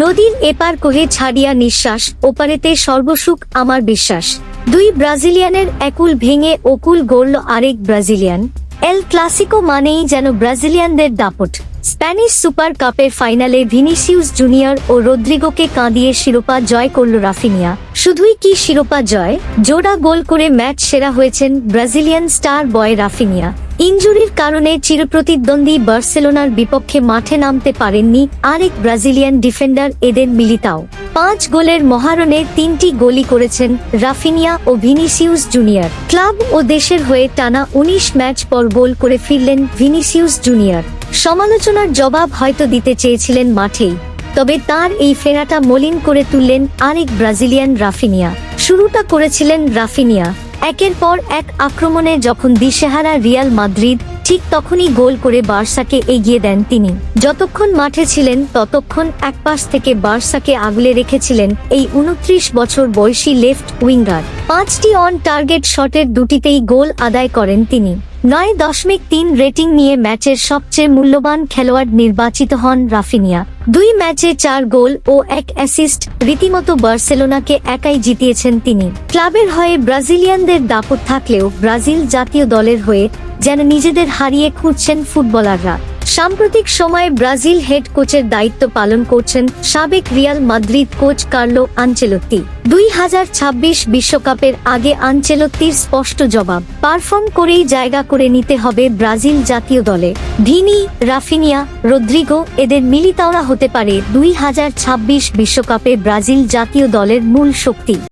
নদীর এপার কোহে ছাড়িয়া নিঃশ্বাস, ওপারেতে সর্বসুখ আমার বিশ্বাস। দুই ব্রাজিলিয়ানের একুল ভেঙে অকুল গড়ল আরেক ব্রাজিলিয়ান। এল ক্লাসিকো মানেই যেন ব্রাজিলিয়ানদের দাপট। স্প্যানিশ সুপার কাপের ফাইনালে ভিনিসিউস জুনিয়র ও রদ্রিগোকে কাঁদিয়ে শিরোপা জয় করল রাফিনিয়া। শুধুই কি শিরোপা জয়, জোড়া গোল করে ম্যাচ সেরা হয়েছেন ব্রাজিলিয়ান স্টার বয় রাফিনিয়া। ইনজুরির কারণে চিরপ্রতিদ্বন্দ্বী বার্সেলোনার বিপক্ষে মাঠে নামতে পারেননি আরেক ব্রাজিলিয়ান ডিফেন্ডার এডেন মিলিতাও। 5 গোলের মহারণে 3টি গোলই করেছেন রাফিনিয়া ও ভিনিসিউস জুনিয়র। ক্লাব ও দেশের হয়ে টানা 19 ম্যাচ পর গোল করে ফিরলেন ভিনিসিউস জুনিয়র। সমালোচনার জবাব হয়তো দিতে চেয়েছিলেন মাঠেই, তবে তার এই ফেরাটা মলিন করে তুললেন আরেক ব্রাজিলিয়ান রাফিনিয়া। শুরুটা করেছিলেন রাফিনিয়া। একের পর এক আক্রমণে যখন দিশেহারা রিয়াল মাদ্রিদ, ঠিক তখনই গোল করে বার্সাকে এগিয়ে দেন তিনি। যতক্ষণ মাঠে ছিলেন ততক্ষণ একপাশ থেকে বার্সাকে আগলে রেখেছিলেন এই 29 বছর বয়সী লেফট উইঙ্গার। 5টি অন টার্গেট শটের 2টিতেই গোল আদায় করেন তিনি। 9.3 রেটিং নিয়ে ম্যাচের সবচেয়ে মূল্যবান খেলোয়াড় নির্বাচিত হন রাফিনিয়া। 2 ম্যাচে 4 গোল ও 1 অ্যাসিস্ট, রীতিমতো বার্সেলোনাকে একাই জিতিয়েছেন তিনি। ক্লাবের হয়ে ব্রাজিলিয়ানদের দাপট থাকলেও ব্রাজিল জাতীয় দলের হয়ে যেন নিজেদের হারিয়ে খুঁজছেন ফুটবলাররা। সাম্প্রতিক সময়ে ব্রাজিল হেড কোচের দায়িত্ব পালন করছেন সাবেক Real Madrid coach Carlo Ancelotti. 2026 বিশ্বকাপের আগে আনচেলত্তির স্পষ্ট জবাব, পারফর্ম করেই জায়গা করে নিতে হবে ব্রাজিল জাতীয় দলে। ভিনি, রাফিনিয়া, রদ্রিগো, এদের মিলিতাওরা হতে পারে 2026 বিশ্বকাপে ব্রাজিল জাতীয় দলের মূল শক্তি।